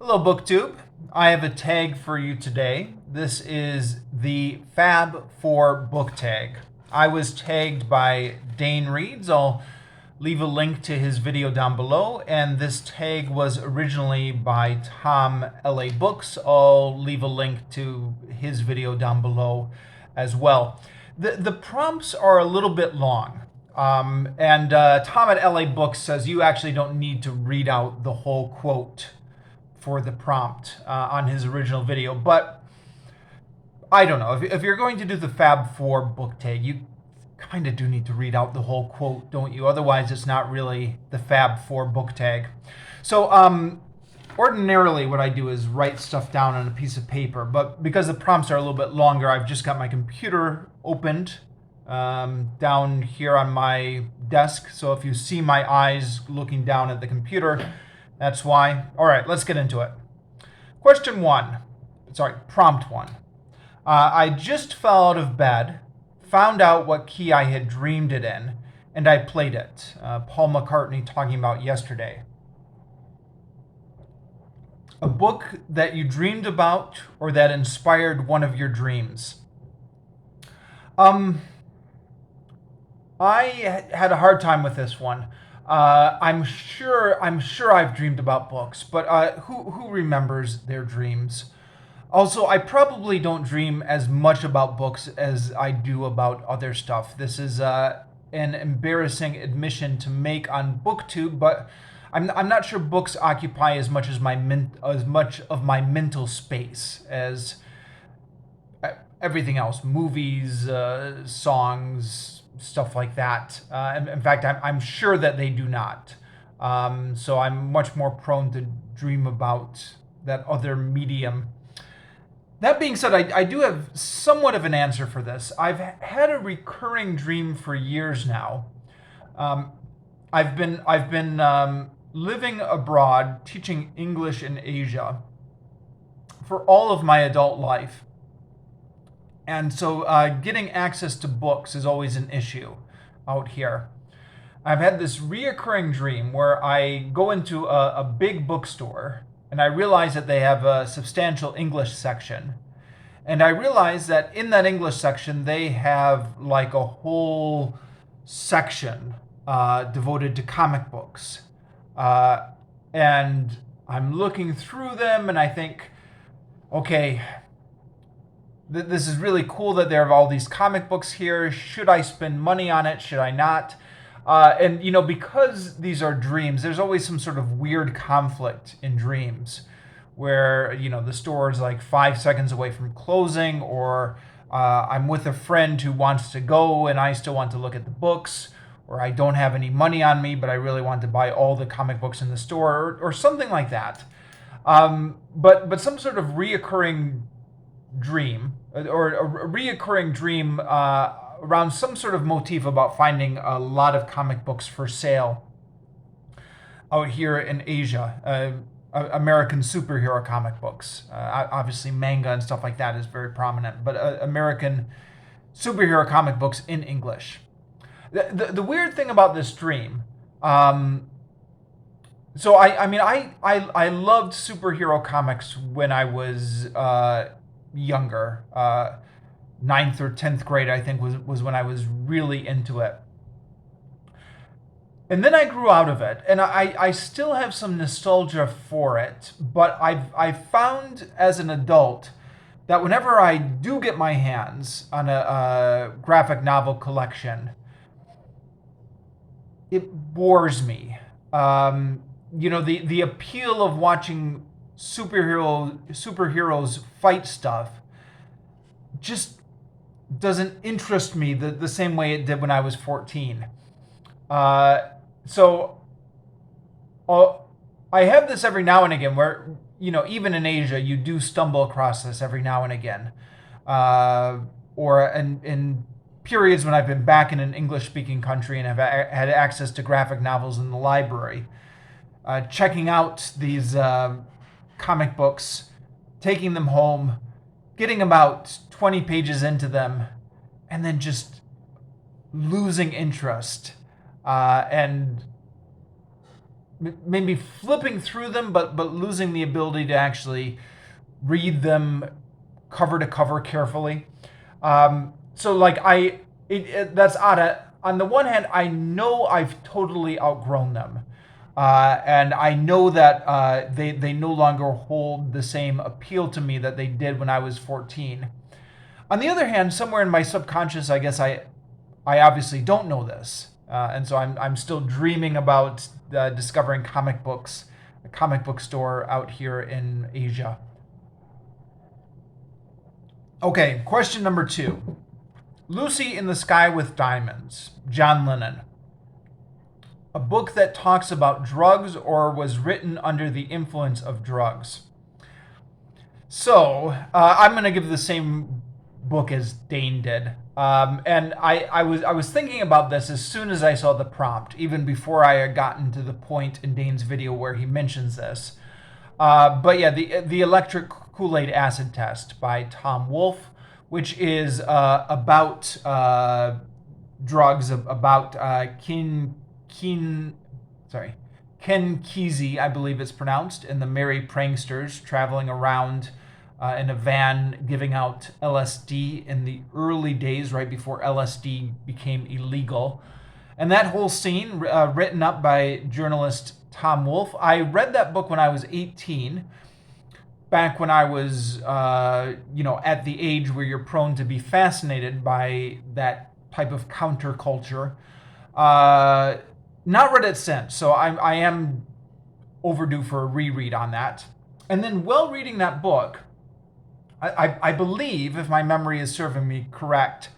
Hello, BookTube. I have a tag for you today. This is the Fab Four Book Tag. I was tagged by Dane Reeds. I'll leave a link to his video down below. And this tag was originally by Tom LA Books. I'll leave a link to his video down below as well. The prompts are a little bit long. And Tom at LA Books says you actually don't need to read out the whole quote for the prompt on his original video. But I don't know. If you're going to do the Fab Four book tag, you kind of do need to read out the whole quote, don't you? Otherwise, it's not really the Fab Four book tag. So, ordinarily, what I do is write stuff down on a piece of paper. But because the prompts are a little bit longer, I've just got my computer opened down here on my desk. So if you see my eyes looking down at the computer, that's why. All right, let's get into it. Prompt one. I just fell out of bed, found out what key I had dreamed it in, and I played it. Paul McCartney talking about yesterday. A book that you dreamed about or that inspired one of your dreams. I had a hard time with this one. I'm sure I've dreamed about books, but who remembers their dreams? Also, I probably don't dream as much about books as I do about other stuff. This is an embarrassing admission to make on BookTube, but I'm not sure books occupy as much of my mental space as everything else, movies, songs, stuff like that. In fact, I'm sure that they do not. So I'm much more prone to dream about that other medium. That being said, I do have somewhat of an answer for this. I've had a recurring dream for years now. I've been living abroad, teaching English in Asia for all of my adult life. And so getting access to books is always an issue out here. I've had this reoccurring dream where I go into a big bookstore and I realize that they have a substantial English section. And I realize that in that English section, they have like a whole section devoted to comic books. And I'm looking through them and I think, okay, this is really cool that there are all these comic books here. Should I spend money on it? Should I not? And, because these are dreams, there's always some sort of weird conflict in dreams where, the store is like 5 seconds away from closing, or I'm with a friend who wants to go and I still want to look at the books, or I don't have any money on me, but I really want to buy all the comic books in the store, or something like that. But some sort of reoccurring dream, or a reoccurring dream around some sort of motif about finding a lot of comic books for sale out here in Asia. American superhero comic books. Obviously, manga and stuff like that is very prominent, but American superhero comic books in English. The weird thing about this dream, so I loved superhero comics when I was younger. 9th or 10th grade, I think, was when I was really into it. And then I grew out of it, and I still have some nostalgia for it, but I've found as an adult that whenever I do get my hands on a graphic novel collection, it bores me. The appeal of watching superheroes fight stuff just doesn't interest me the same way it did when I was 14. So I have this every now and again where, even in Asia, you do stumble across this every now and again. Or in periods when I've been back in an English-speaking country and have had access to graphic novels in the library, checking out these comic books, taking them home, getting about 20 pages into them, and then just losing interest and maybe flipping through them, but losing the ability to actually read them cover to cover carefully. So like that's odd. On the one hand, I know I've totally outgrown them, and I know that they no longer hold the same appeal to me that they did when I was 14. On the other hand, somewhere in my subconscious, I guess I obviously don't know this, and so I'm still dreaming about discovering comic books, a comic book store out here in Asia. Okay, question number 2. Lucy in the Sky with Diamonds, John Lennon. A book that talks about drugs or was written under the influence of drugs. So, I'm going to give the same book as Dane did. And I was thinking about this as soon as I saw the prompt, even before I had gotten to the point in Dane's video where he mentions this. But yeah, the Electric Kool-Aid Acid Test by Tom Wolfe, which is about drugs, about Ken Kesey, I believe it's pronounced, and the Merry Pranksters traveling around in a van giving out LSD in the early days, right before LSD became illegal. And that whole scene, written up by journalist Tom Wolfe. I read that book when I was 18, back when I was, at the age where you're prone to be fascinated by that type of counterculture. Not read it since, so I am overdue for a reread on that. And then while reading that book, I believe, if my memory is serving me correct,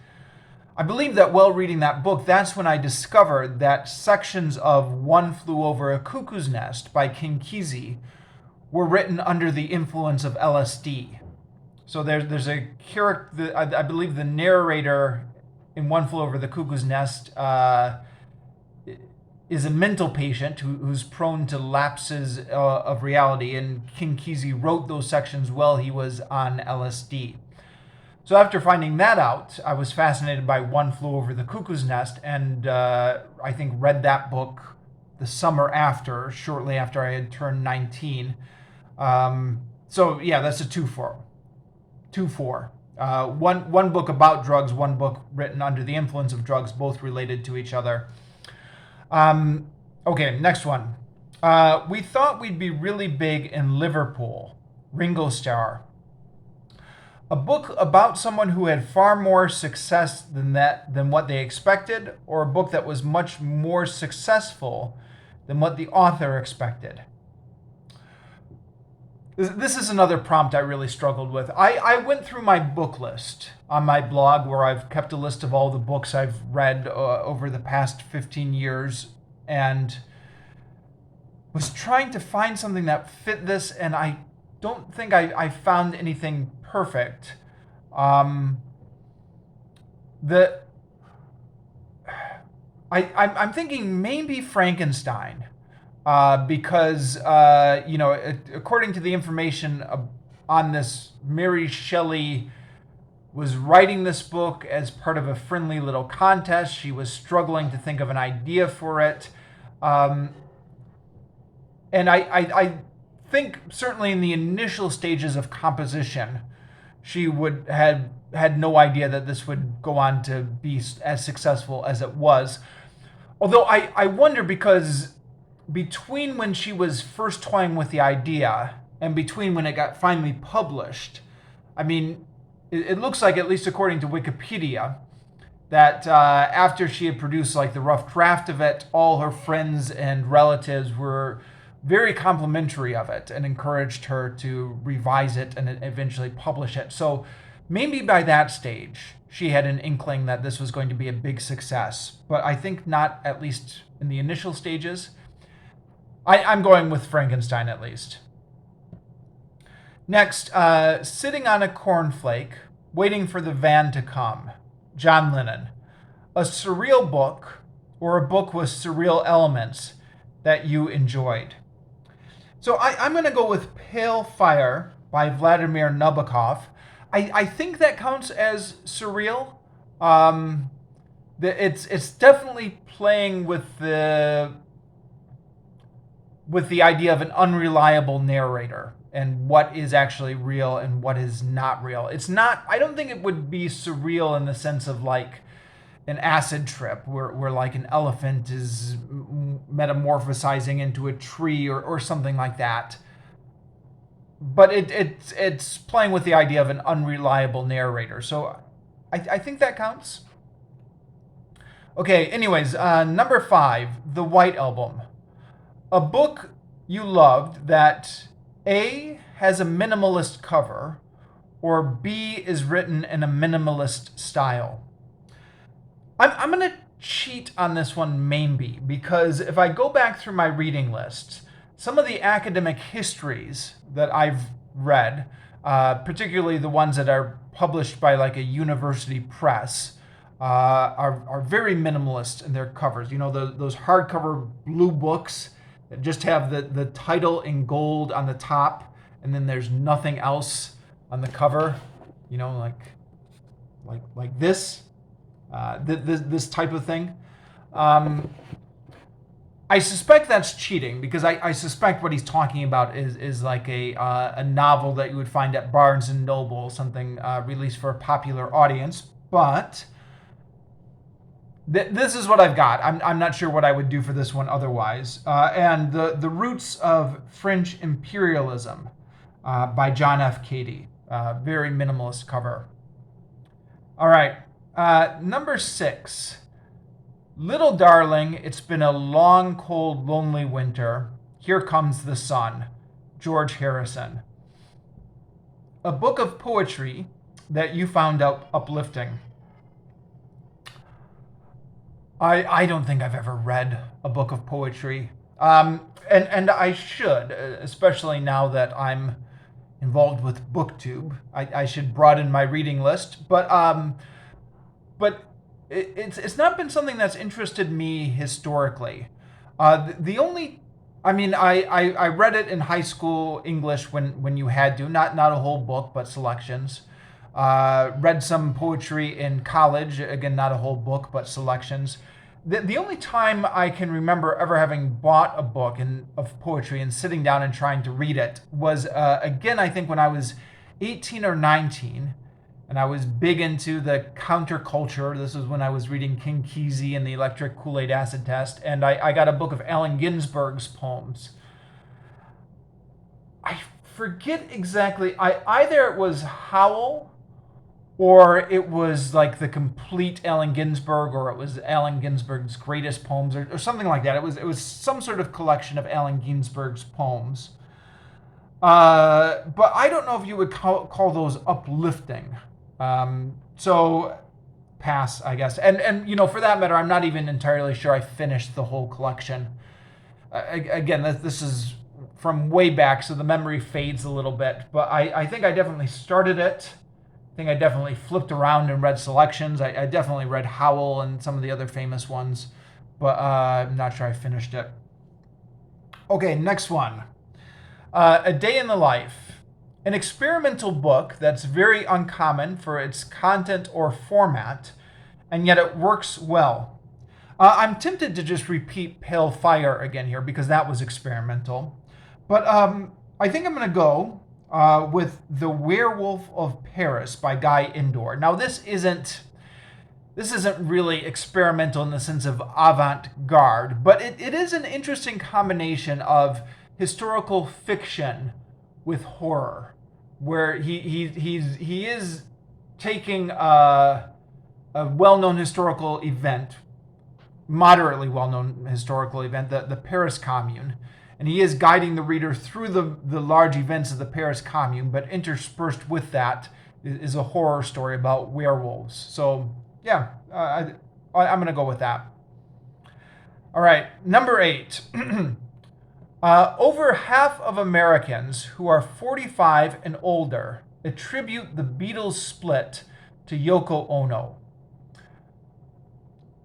I believe that while reading that book, that's when I discovered that sections of One Flew Over a Cuckoo's Nest by Ken Kesey were written under the influence of LSD. So there's a character, I believe the narrator in One Flew Over the Cuckoo's Nest is a mental patient who's prone to lapses of reality, and Ken Kesey wrote those sections while he was on LSD. So after finding that out, I was fascinated by One Flew Over the Cuckoo's Nest, and I think read that book the summer after, shortly after I had turned 19. So yeah, that's a 2-4. 2-4. One book about drugs, one book written under the influence of drugs, both related to each other. Okay, next one. We thought we'd be really big in Liverpool. Ringo Starr. A book about someone who had far more success than what they expected, or a book that was much more successful than what the author expected. This is another prompt I really struggled with. I went through my book list on my blog, where I've kept a list of all the books I've read over the past 15 years, and was trying to find something that fit this, and I don't think I found anything perfect. I'm thinking maybe Frankenstein. Because according to the information on this, Mary Shelley was writing this book as part of a friendly little contest. She was struggling to think of an idea for it, and I think certainly in the initial stages of composition, she had no idea that this would go on to be as successful as it was. Although I wonder, because between when she was first toying with the idea and between when it got finally published, I mean, it looks like, at least according to Wikipedia, that after she had produced like the rough draft of it, all her friends and relatives were very complimentary of it and encouraged her to revise it and eventually publish it. So maybe by that stage, she had an inkling that this was going to be a big success, but I think not, at least in the initial stages. I'm going with Frankenstein, at least. Next, Sitting on a Cornflake, Waiting for the Van to Come, John Lennon. A surreal book, or a book with surreal elements that you enjoyed. So I'm going to go with Pale Fire by Vladimir Nabokov. I think that counts as surreal. It's definitely playing with the with the idea of an unreliable narrator and what is actually real and what is not real. It's not, I don't think it would be surreal in the sense of like an acid trip where like an elephant is metamorphosizing into a tree or something like that. But it's playing with the idea of an unreliable narrator. So I think that counts. Okay, anyways, number 5, The White Album. A book you loved that A, has a minimalist cover, or B, is written in a minimalist style. I'm going to cheat on this one maybe, because if I go back through my reading list, some of the academic histories that I've read, particularly the ones that are published by like a university press, are very minimalist in their covers. You know, those hardcover blue books that just have the title in gold on the top, and then there's nothing else on the cover. You know, like this. This type of thing. I suspect that's cheating because I suspect what he's talking about is like a novel that you would find at Barnes and Noble, something released for a popular audience. But this is what I've got. I'm not sure what I would do for this one otherwise. And the Roots of French Imperialism by John F. Cady. Very minimalist cover. All right. Number 6, Little Darling, It's Been a Long, Cold, Lonely Winter. Here Comes the Sun, George Harrison. A book of poetry that you found uplifting. I don't think I've ever read a book of poetry. And I should, especially now that I'm involved with BookTube. I should broaden my reading list. But it's not been something that's interested me historically. The only, I mean, I read it in high school English when you had to, not a whole book, but selections. Read some poetry in college, again, not a whole book, but selections. The only time I can remember ever having bought a book of poetry and sitting down and trying to read it was, again, I think when I was 18 or 19. And I was big into the counterculture. This was when I was reading King Kesey and the Electric Kool-Aid Acid Test. And I got a book of Allen Ginsberg's poems. I forget exactly. Either it was Howl, or it was like the complete Allen Ginsberg, or it was Allen Ginsberg's greatest poems, or something like that. It was some sort of collection of Allen Ginsberg's poems. But I don't know if you would call those uplifting. So pass, I guess. And you know, for that matter, I'm not even entirely sure I finished the whole collection. Again, this is from way back, so the memory fades a little bit. But I think I definitely started it. I think I definitely flipped around and read selections. I definitely read Howl and some of the other famous ones. But I'm not sure I finished it. Okay, next one. A Day in the Life. An experimental book that's very uncommon for its content or format, and yet it works well. I'm tempted to just repeat Pale Fire again here because that was experimental. But I think I'm going to go with The Werewolf of Paris by Guy Endore. Now, this isn't really experimental in the sense of avant-garde, but it is an interesting combination of historical fiction with horror, where he is taking a well-known historical event, moderately well-known historical event, the Paris Commune, and he is guiding the reader through the large events of the Paris Commune, but interspersed with that is a horror story about werewolves. So yeah, I'm going to go with that. All right, number 8. Over half of Americans who are 45 and older attribute the Beatles' split to Yoko Ono.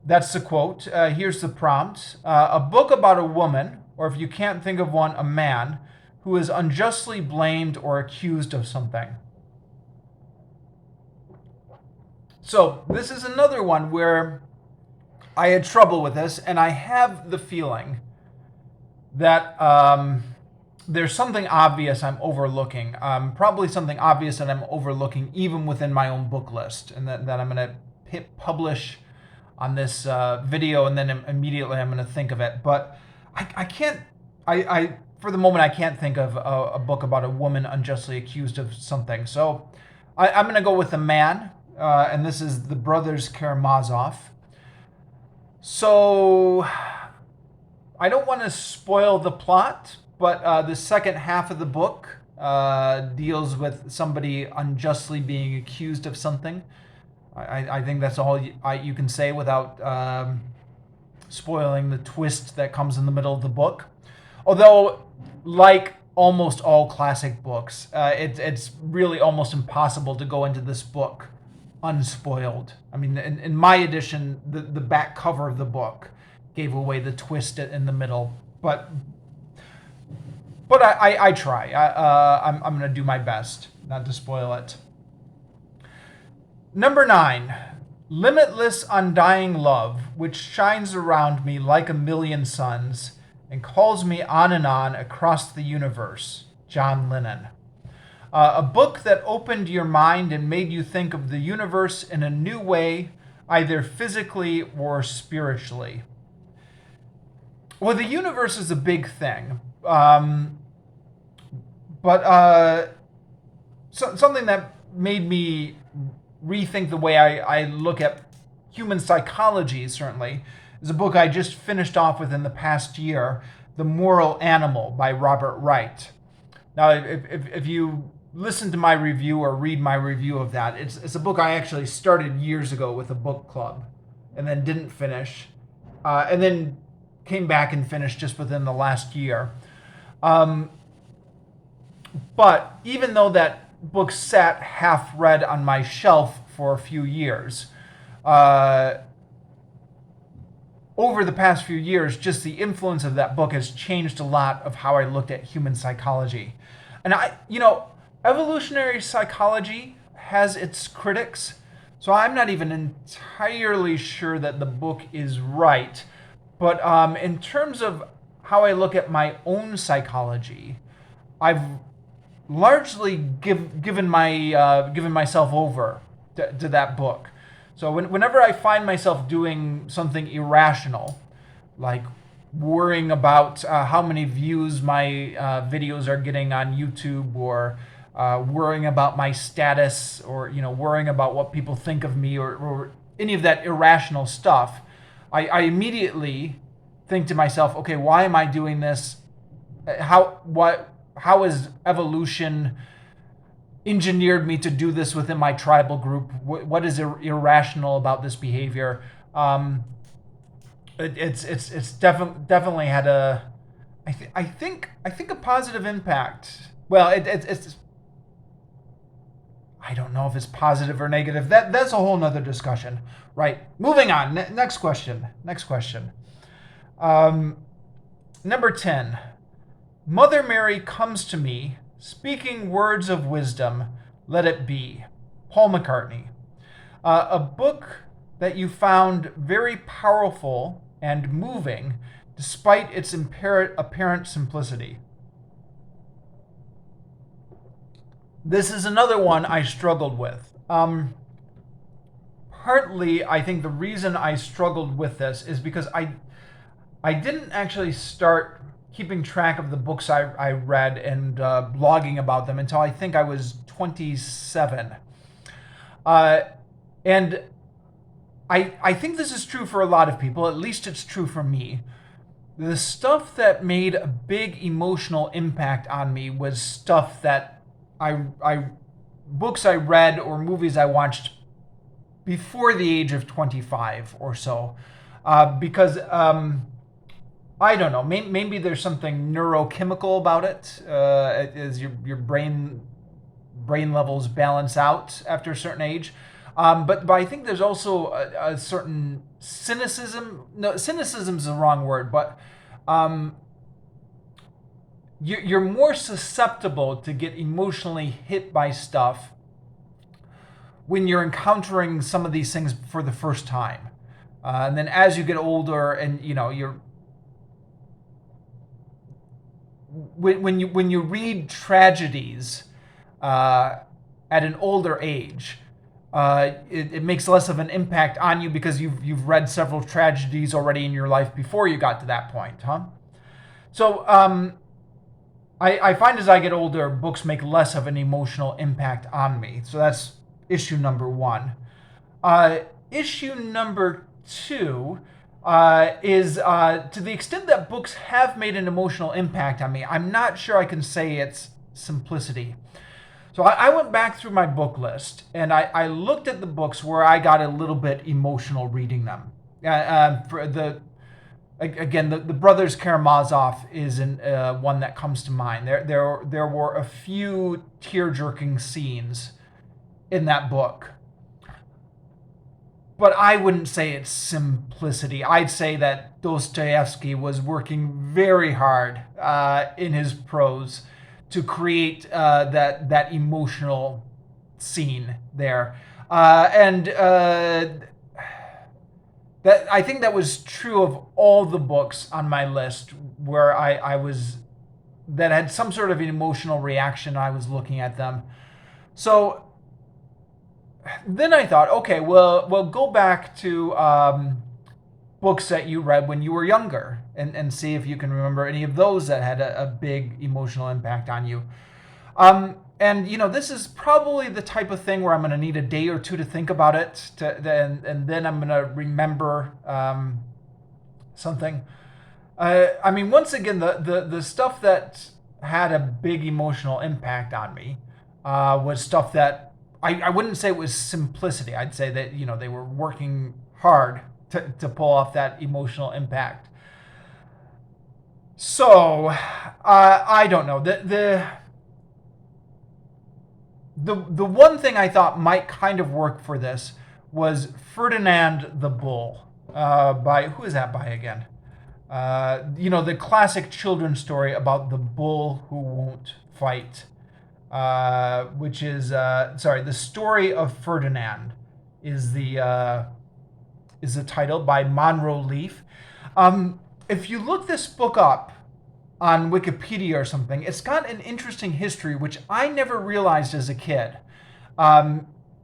That's the quote. Here's the prompt. A book about a woman, or if you can't think of one, a man, who is unjustly blamed or accused of something. So this is another one where I had trouble with this, and I have the feeling that there's something obvious I'm overlooking. Probably something obvious that I'm overlooking even within my own book list, and that I'm going to hit publish on this video, and then immediately I'm going to think of it. But I can't, for the moment, I can't think of a book about a woman unjustly accused of something. So I'm going to go with a man, and this is The Brothers Karamazov. So I don't want to spoil the plot, but the second half of the book deals with somebody unjustly being accused of something. I think that's all you can say without spoiling the twist that comes in the middle of the book. Although, like almost all classic books, it's really almost impossible to go into this book unspoiled. I mean, in my edition, the back cover of the book gave away the twist in the middle, but I try. I'm going to do my best not to spoil it. Number 9, limitless undying love, which shines around me like a million suns and calls me on and on across the universe. John Lennon. A book that opened your mind and made you think of the universe in a new way, either physically or spiritually. Well, the universe is a big thing, but something that made me rethink the way I look at human psychology, certainly, is a book I just finished off within the past year, The Moral Animal by Robert Wright. Now, if you listen to my review or read my review of that, it's a book I actually started years ago with a book club and then didn't finish, and then came back and finished just within the last year. But even though that book sat half read on my shelf for a few years, over the past few years, just the influence of that book has changed a lot of how I looked at human psychology. And evolutionary psychology has its critics, so I'm not even entirely sure that the book is right. But in terms of how I look at my own psychology, I've largely given myself over to that book. So whenever I find myself doing something irrational, like worrying about how many views my videos are getting on YouTube, or worrying about my status, or worrying about what people think of me, or any of that irrational stuff, I immediately think to myself, okay, why am I doing this? How has evolution engineered me to do this within my tribal group? What is irrational about this behavior? It's definitely had I think a positive impact. Well, it's I don't know if it's positive or negative. That's a whole nother discussion. Right. Moving on. Next question. Number 10. Mother Mary comes to me, speaking words of wisdom, let it be. Paul McCartney. A book that you found very powerful and moving, despite its apparent simplicity. This is another one I struggled with. Partly, I think the reason I struggled with this is because I didn't actually start keeping track of the books I read and blogging about them until I think I was 27. And I think this is true for a lot of people, at least it's true for me. The stuff that made a big emotional impact on me was stuff that books I read or movies I watched before the age of 25 or so. Because I don't know, maybe there's something neurochemical about it, as your brain levels balance out after a certain age. But I think there's also a certain cynicism. No, cynicism is the wrong word, but you're more susceptible to get emotionally hit by stuff when you're encountering some of these things for the first time. And then as you get older and you're when you read tragedies at an older age, it makes less of an impact on you because you've read several tragedies already in your life before you got to that point, huh? So I find as I get older, books make less of an emotional impact on me. So that's issue number one. Issue number two is to the extent that books have made an emotional impact on me, I'm not sure I can say it's simplicity. So I went back through my book list and I looked at the books where I got a little bit emotional reading them. For the Again, the Brothers Karamazov is one that comes to mind. There were a few tear-jerking scenes in that book. But I wouldn't say it's simplicity. I'd say that Dostoevsky was working very hard in his prose to create that emotional scene there. That I think that was true of all the books on my list where I was that had some sort of an emotional reaction. I was looking at them. So then I thought, okay, well, go back to books that you read when you were younger and see if you can remember any of those that had a big emotional impact on you. And this is probably the type of thing where I'm going to need a day or two to think about it, and then I'm going to remember something. Once again, the stuff that had a big emotional impact on me was stuff that I wouldn't say it was simplicity. I'd say that they were working hard to pull off that emotional impact. So I don't know. The one thing I thought might kind of work for this was Ferdinand the Bull. Who is that by again? The classic children's story about the bull who won't fight, which is the story of Ferdinand is the title by Monroe Leaf. If you look this book up on Wikipedia or something, it's got an interesting history which I never realized as a kid.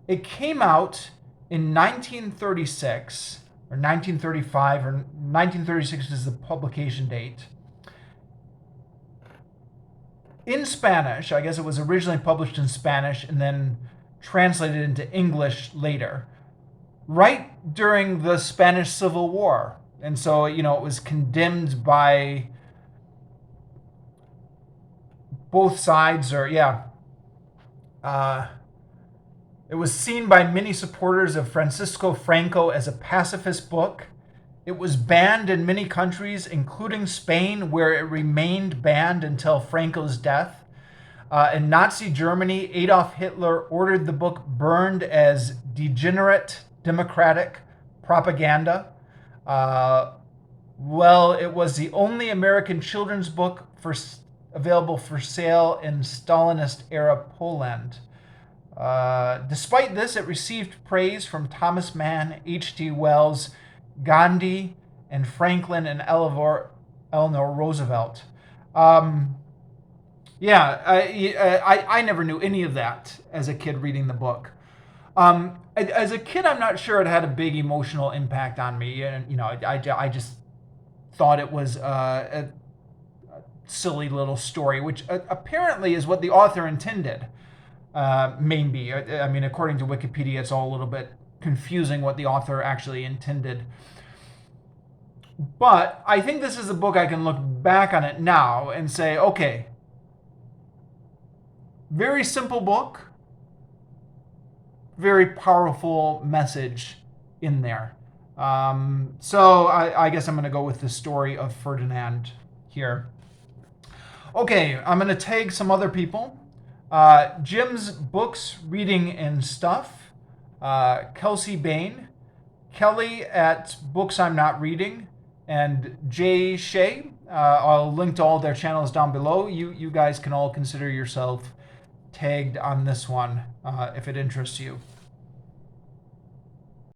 It came out in 1936 or 1935, or 1936 is the publication date. In Spanish, I guess it was originally published in Spanish and then translated into English later, right during the Spanish Civil War. And so, it was condemned by both sides, it was seen by many supporters of Francisco Franco as a pacifist book. It was banned in many countries, including Spain, where it remained banned until Franco's death. In Nazi Germany, Adolf Hitler ordered the book burned as degenerate democratic propaganda. It was the only American children's book available for sale in Stalinist-era Poland. Despite this, it received praise from Thomas Mann, H.G. Wells, Gandhi, and Franklin and Eleanor Roosevelt. I never knew any of that as a kid reading the book. As a kid, I'm not sure it had a big emotional impact on me. And, I just thought it was a silly little story, which apparently is what the author intended. Maybe. According to Wikipedia, it's all a little bit confusing what the author actually intended. But I think this is a book I can look back on it now and say, okay, very simple book, very powerful message in there. So I guess I'm going to go with the story of Ferdinand here. Okay, I'm going to tag some other people. Jim's Books, Reading and Stuff, Kelsey Bain, Kelly at Books I'm Not Reading, and Jay Shea. I'll link to all their channels down below. You guys can all consider yourself tagged on this one if it interests you.